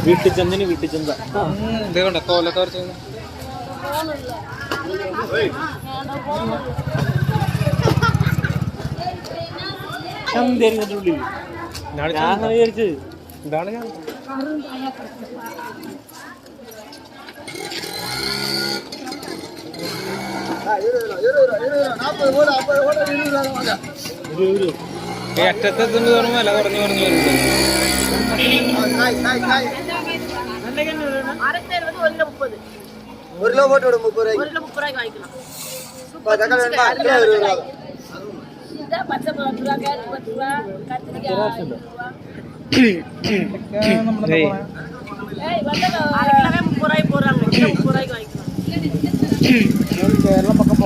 വീട്ടുചന്തന് വീട്ടുചന്ത ഇതേണ്ട കോലത്തോർച്ച ചന്തേരി ഞാൻ വിചാരിച്ചത് ഇതാണ് ഞാൻ അറ്റത്തെത്തുന്ന തോറും വില കുറഞ്ഞു കുറഞ്ഞു വരുന്നുണ്ട്. ഒരു കിലോ പോട്ട് വിടും 30 രൂപ. കേരളം പക്കം